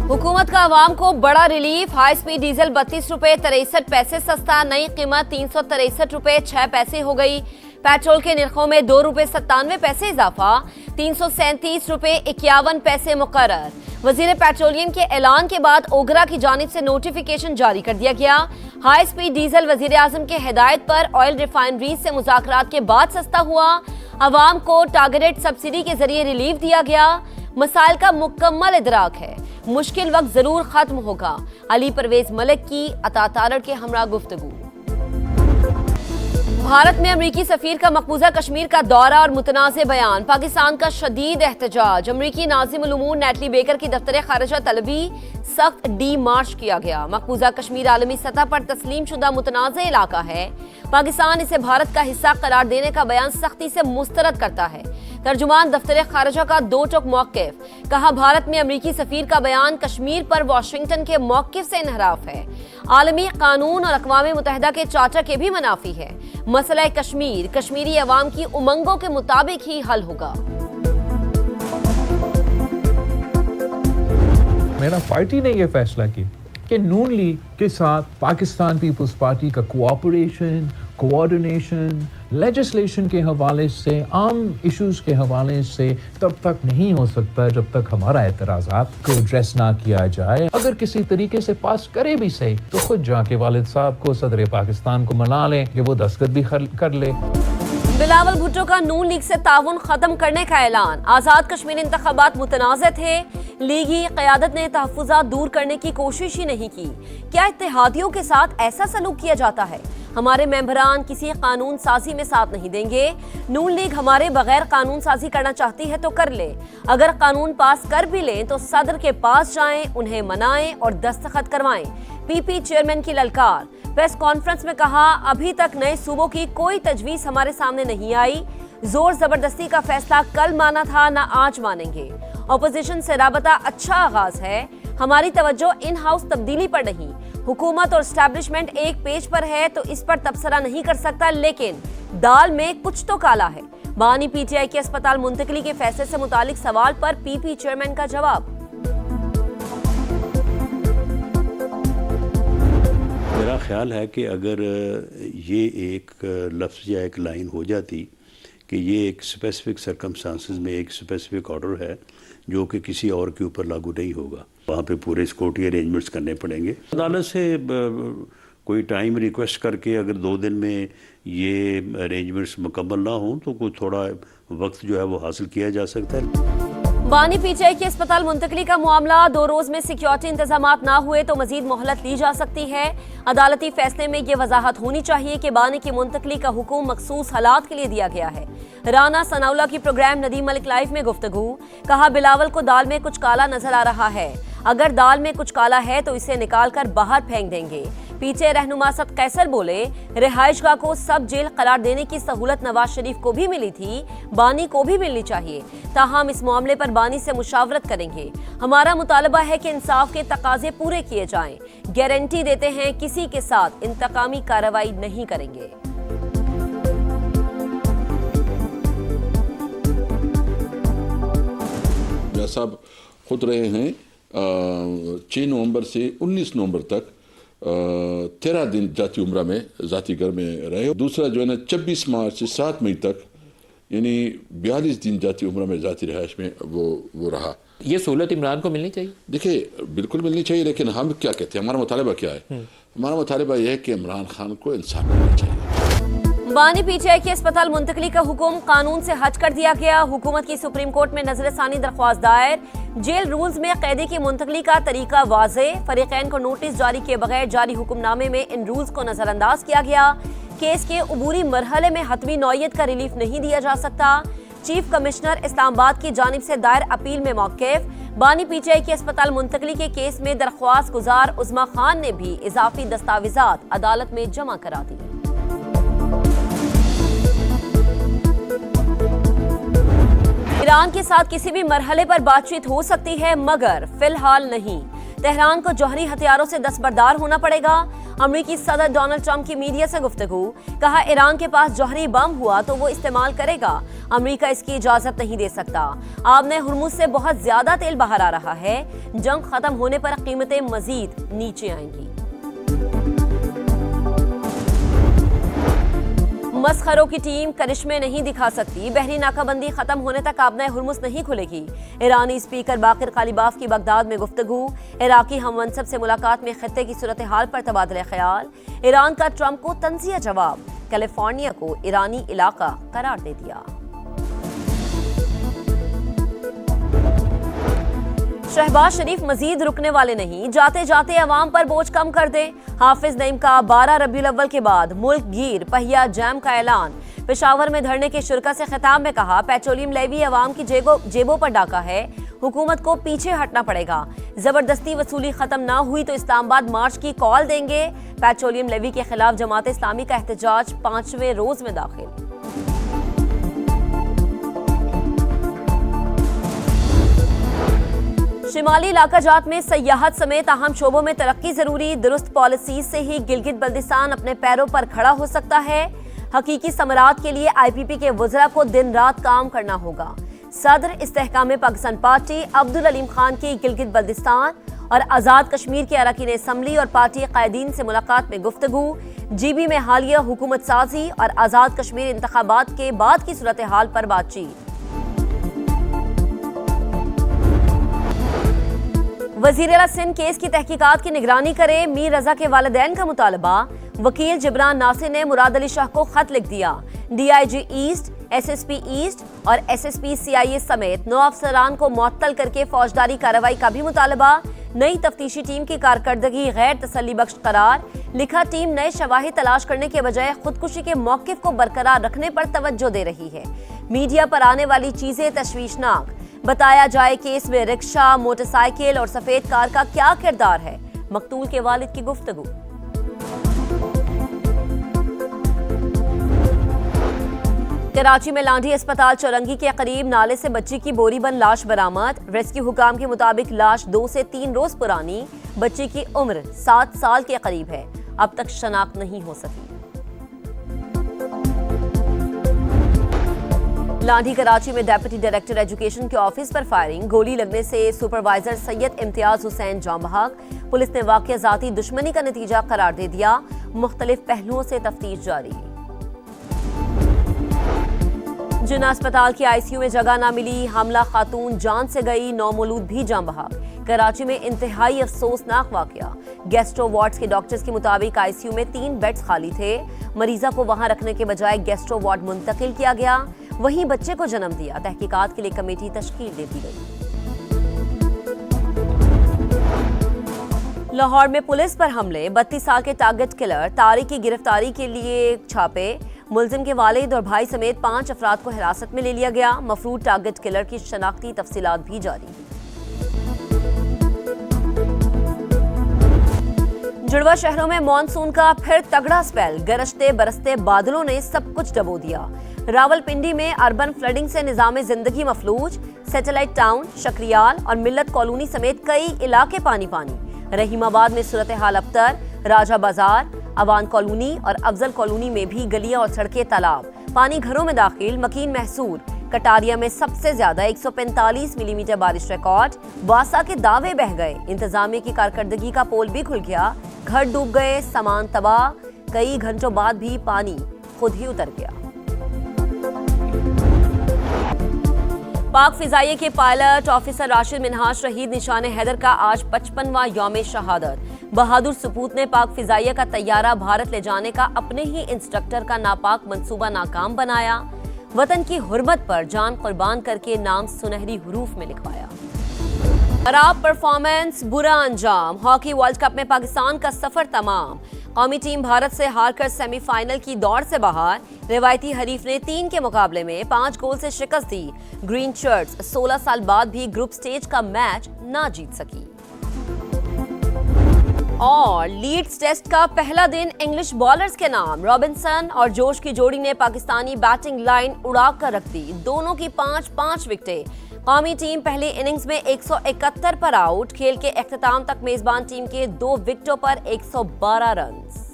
हुकूमत का आवाम को बड़ा रिलीफ। हाई स्पीड डीजल 32 रुपए 63 पैसे सस्ता, नई कीमत 363 रुपए 6 पैसे हो गई। पेट्रोल के निर्खों में 2 रुपए 97 पैसे इजाफा, 337 रुपए 51 पैसे मुकर्रर। वजीर पेट्रोलियम के ऐलान के बाद ओगरा की जानिब से नोटिफिकेशन जारी कर दिया गया। हाई स्पीड डीजल वजीर आजम के हिदायत पर ऑयल रिफाइनरीज से मुज़ाकरात के बाद सस्ता हुआ। अवाम को टारगेटेड सब्सिडी के जरिए रिलीफ दिया गया। मसाइल का मुकम्मल इदराक है, मुश्किल वक्त जरूर खत्म होगा। अली परवेज मलिक की अता तारड़ के हमरा गुफ्तगू। भारत में अमरीकी सफीर का मकबूजा कश्मीर का दौरा और मुतनाज़ बयान। पाकिस्तान का शदीद एहतजाज। अमरीकी नाज़िम उल उमूर नेटली बेकर की दफ्तर खारिजा तलबी सख्त डी मार्च किया गया। मकबूजा कश्मीर आलमी सतह पर तस्लीम शुदा मुतनाज़ इलाका है। पाकिस्तान इसे भारत का हिस्सा करार देने का बयान सख्ती से मुस्तरद करता है। तर्जुमान दफ्तर खारिजा का दो टोक मौक़िफ़, कहा भारत में अमरीकी सफीर का बयान कश्मीर पर वाशिंगटन के मौक़िफ़ से इन्हराफ है। आलमी कानून और अक़वाम मुत्तहिदा के चार्टर के भी मुनाफी है। मसला कश्मीर कश्मीरी अवाम की उमंगों के मुताबिक ही हल होगा। मेरा पार्टी ने यह फैसला किया कि नून लीग के साथ पाकिस्तान पीपल्स पार्टी का कोऑपरेशन, कोऑर्डिनेशन, लेजिस्लेशन के हवाले से, आम इश्यूज के हवाले से तब तक नहीं हो सकता जब तक हमारा एतराज़ात को एड्रेस ना किया जाए। अगर किसी तरीके से पास करे भी सही तो खुद जाके वालिद साहब को, सदर पाकिस्तान को मना लें कि वो दस्तखत भी कर ले। बिलावल भुट्टो का नून लीग से ताउन खत्म करने का ऐलान। आजाद कश्मीर इंतखाबात मुतनाज़ थे, लीगी क़यादत ने तहफ़्फ़ुज़ात दूर करने की कोशिश ही नहीं की। क्या इत्तेहादियों के साथ ऐसा सलूक किया जाता है? हमारे मेंबरान किसी कानून साजी में साथ नहीं देंगे। नून लीग हमारे बगैर कानून साजी करना चाहती है तो कर ले। अगर कानून पास कर भी लें तो सदर के पास जाएं, उन्हें मनाएं और दस्तखत करवाएं। पीपी चेयरमैन की ललकार। प्रेस कॉन्फ्रेंस में कहा, अभी तक नए सूबों की कोई तजवीज़ हमारे सामने नहीं आई। जोर जबरदस्ती का फैसला कल माना था, ना आज मानेंगे। ऑपोजिशन से राबता अच्छा आगाज है, हमारी तवज्जो इन हाउस तब्दीली पर नहीं। हुकूमत और एस्टैब्लिशमेंट एक पेज पर है तो इस पर तबसरा नहीं कर सकता, लेकिन दाल में कुछ तो काला है। बानी पीटीआई के अस्पताल मुंतकली के फैसले से मुतालिक सवाल पर पीपी चेयरमैन का जवाब। मेरा ख्याल है कि अगर ये एक लफ्ज़ या एक लाइन हो जाती कि ये एक स्पेसिफिक सर्कमस्टांसेस में एक स्पेसिफिक ऑर्डर है जो कि किसी और के ऊपर लागू नहीं होगा, वहाँ पे पूरे सिक्योरिटी अरेंजमेंट्स करने पड़ेंगे। अदालत से कोई टाइम रिक्वेस्ट करके अगर 2 दिन में ये अरेंजमेंट्स मुकम्मल ना हों तो कोई थोड़ा वक्त जो है वो हासिल किया जा सकता है। बानी पीटीआई के अस्पताल मुंतकली का मामला। 2 रोज में सिक्योरिटी इंतजामात ना हुए तो मजीद मोहलत ली जा सकती है। अदालती फैसले में ये वजाहत होनी चाहिए कि बानी की मुंतकली का हुक्म मखसूस हालात के लिए दिया गया है। राना सनाउल्लाह की प्रोग्राम नदीम मलिक लाइव में गुफ्तगू। कहा, बिलावल को दाल में कुछ काला नजर आ रहा है, अगर दाल में कुछ काला है तो इसे निकाल कर बाहर फेंक देंगे। पीछे रहनुमा सद कैसर बोले, रिहाइशगाह को सब जेल करार देने की सहूलत नवाज शरीफ को भी मिली थी, बानी को भी मिलनी चाहिए। ताहम इस मामले पर बानी से मुशावरत करेंगे। हमारा मुतालबा है कि इंसाफ के तकाजे पूरे किए जाएं। गारंटी देते हैं किसी के साथ इंतकामी कार्रवाई नहीं करेंगे। साहब खुद रहे हैं 6 नवंबर से 19 नवंबर तक 13 दिन जाती उम्रा में जाती घर में रहे। दूसरा जो है ना 26 मार्च से 7 मई तक यानी 42 दिन जाती उम्रा में जाती रिहाइश में वो रहा। ये सहूलत इमरान को मिलनी चाहिए। देखिए बिल्कुल मिलनी चाहिए, लेकिन हम क्या कहते हैं, हमारा मुतालबा क्या है? हमारा मुतालबा यह है कि इमरान खान को इंसाफ मिलना चाहिए। बानी पीटीआई के अस्पताल मुंतकली का हुक्म कानून से हट कर दिया गया। हुकूमत की सुप्रीम कोर्ट में नजरसानी दरख्वास्त दायर। जेल रूल्स में कैदी की मुंतकली का तरीका वाज़े। फरीकैन को नोटिस जारी किए बगैर जारी हुक्मनामे में इन रूल्स को नजरअंदाज किया गया। केस के उबूरी मरहले में हतमी नौयत का रिलीफ नहीं दिया जा सकता। चीफ कमिश्नर इस्लामाबाद की जानिब से दायर अपील में मौक़िफ़। बानी पीटीआई के अस्पताल मुंतकली के केस में दरख्वास्त गुजार उज़मा खान ने भी इजाफी दस्तावेजात अदालत में जमा करा दिए। ईरान के साथ किसी भी मरहले पर बातचीत हो सकती है, मगर फिलहाल नहीं। تہران کو جوہری ہتھیاروں سے دستبردار ہونا پڑے گا۔ امریکی صدر ڈونلڈ ٹرمپ کی میڈیا سے گفتگو، کہا ایران کے پاس جوہری بم ہوا تو وہ استعمال کرے گا، امریکہ اس کی اجازت نہیں دے سکتا۔ آب نے ہرمز سے بہت زیادہ تیل باہر آ رہا ہے، جنگ ختم ہونے پر قیمتیں مزید نیچے آئیں گی۔ مسخروں کی ٹیم کرشمے نہیں دکھا سکتی، بحری ناکہ بندی ختم ہونے تک آبنۂ ہرمز نہیں کھلے گی۔ ایرانی اسپیکر باقر قالیباف کی بغداد میں گفتگو، عراقی ہم منصب سے ملاقات میں خطے کی صورتحال پر تبادلہ خیال۔ ایران کا ٹرمپ کو طنزیہ جواب، کیلیفورنیا کو ایرانی علاقہ قرار دے دیا۔ شہباز شریف مزید رکنے والے نہیں، جاتے جاتے عوام پر بوجھ کم کر دیں۔ حافظ نعیم کا 12 ربیع الاول کے بعد ملک گیر پہیہ جام کا اعلان۔ پشاور میں دھرنے کے شرکا سے خطاب میں کہا، پیٹرولیم لیوی عوام کی جیبوں پر ڈاکہ ہے، حکومت کو پیچھے ہٹنا پڑے گا۔ زبردستی وصولی ختم نہ ہوئی تو اسلام آباد مارچ کی کال دیں گے۔ پیٹرولیم لیوی کے خلاف جماعت اسلامی کا احتجاج 5ویں روز میں داخل۔ شمالی علاقہ جات میں سیاحت سمیت اہم شعبوں میں ترقی ضروری، درست پالیسیز سے ہی گلگت بلتستان اپنے پیروں پر کھڑا ہو سکتا ہے۔ حقیقی ثمرات کے لیے آئی پی پی کے وزراء کو دن رات کام کرنا ہوگا۔ صدر استحکام پاکستان پارٹی عبدالعلیم خان کی گلگت بلتستان اور آزاد کشمیر کے اراکین اسمبلی اور پارٹی قائدین سے ملاقات میں گفتگو، جی بی میں حالیہ حکومت سازی اور آزاد کشمیر انتخابات کے بعد کی صورتحال پر بات چیت۔ وزیر اعلیٰ سندھ کیس کی تحقیقات کی نگرانی کرے، میر رضا کے والدین کا مطالبہ۔ وکیل جبران ناصر نے مراد علی شاہ کو خط لکھ دیا۔ D I G east, S S P east اور S S P C I A سمیت 9 افسران کو معطل کر کے فوجداری کارروائی کا بھی مطالبہ۔ نئی تفتیشی ٹیم کی کارکردگی غیر تسلی بخش قرار، لکھا ٹیم نئے شواہد تلاش کرنے کے بجائے خودکشی کے موقف کو برقرار رکھنے پر توجہ دے رہی ہے۔ میڈیا پر آنے والی چیزیں تشویشناک، بتایا جائے کہ اس میں رکشہ، موٹر سائیکل اور سفید کار کا کیا کردار ہے، مقتول کے والد کی گفتگو۔ کراچی میں لانڈھی اسپتال چورنگی کے قریب نالے سے بچی کی بوری بند لاش برآمد، ریسکیو حکام کے مطابق لاش 2 سے 3 روز پرانی، بچی کی عمر 7 سال کے قریب ہے، اب تک شناخت نہیں ہو سکی۔ لانڈھی کراچی میں ڈیپٹی ڈائریکٹر ایجوکیشن کے آفس پر فائرنگ، گولی لگنے سے سپروائزر سید امتیاز حسین جاں بحق، پولیس نے واقعہ ذاتی دشمنی کا نتیجہ قرار دے دیا، مختلف پہلوؤں سے تفتیش جاری۔ جنا اسپتال کی آئی سی یو میں جگہ نہ ملی، حاملہ خاتون جان سے گئی، نومولود بھی جاں بحق۔ کراچی میں انتہائی افسوسناک واقعہ، گیسٹرو وارڈز کے ڈاکٹرز کے مطابق آئی سی یو میں 3 بیڈز خالی تھے، مریضہ کو وہاں رکھنے کے بجائے گیسٹرو وارڈ منتقل کیا گیا، وہیں بچے کو جنم دیا۔ تحقیقات کے لیے کمیٹی تشکیل دے دی گئی۔ لاہور میں پولیس پر حملے، 32 سال کے ٹارگٹ کلر طارق کی گرفتاری کے لیے چھاپے، ملزم کے والد اور بھائی سمیت 5 افراد کو حراست میں لے لیا گیا، مفروض ٹارگٹ کلر کی شناختی تفصیلات بھی جاری۔ جڑواں شہروں میں مانسون کا پھر تگڑا سپیل، گرجتے برستے بادلوں نے سب کچھ ڈبو دیا۔ راولپنڈی میں اربن فلڈنگ سے نظام زندگی مفلوج، سیٹلائٹ ٹاؤن، شکریال اور ملت کالونی سمیت کئی علاقے پانی پانی۔ رحیم آباد میں صورتحال ابتر، راجہ بازار، اوان کالونی اور افضل کالونی میں بھی گلیاں اور سڑکیں تالاب، پانی گھروں میں داخل، مکین محصور۔ کٹاریا میں سب سے زیادہ 145 ملی میٹر بارش ریکارڈ، واسا کے دعوے بہہ گئے، انتظامیہ کی کارکردگی کا پول بھی کھل گیا، گھر ڈوب گئے، سامان تباہ، کئی گھنٹوں بعد بھی پانی خود ہی اتر گیا۔ پاک فضائیہ کے پائلٹ آفیسر راشد منہاج شہید نشان حیدر کا آج 55واں یوم شہادت۔ بہادر سپوت نے پاک فضائیہ کا طیارہ بھارت لے جانے کا اپنے ہی انسٹرکٹر کا ناپاک منصوبہ ناکام بنایا، وطن کی حرمت پر جان قربان کر کے نام سنہری حروف میں لکھوایا۔ خراب پرفارمنس، برا انجام، ہاکی ورلڈ کپ میں پاکستان کا سفر تمام، قومی ٹیم بھارت سے ہار کر سیمی فائنل کی دوڑ سے باہر، روایتی حریف نے 3 کے مقابلے میں 5 گول سے شکست دی، گرین شرٹس 16 سال بعد بھی گروپ سٹیج کا میچ نہ جیت سکی۔ اور لیڈز ٹیسٹ کا پہلا دن انگلش بالرز کے نام، رابنسن اور جوش کی جوڑی نے پاکستانی بیٹنگ لائن اڑا کر رکھ دی، دونوں کی 5 وکٹیں۔ قومی ٹیم پہلی اننگز میں 171 پر آؤٹ، کھیل کے اختتام تک میزبان ٹیم کے 2 وکٹوں پر 112 رنز۔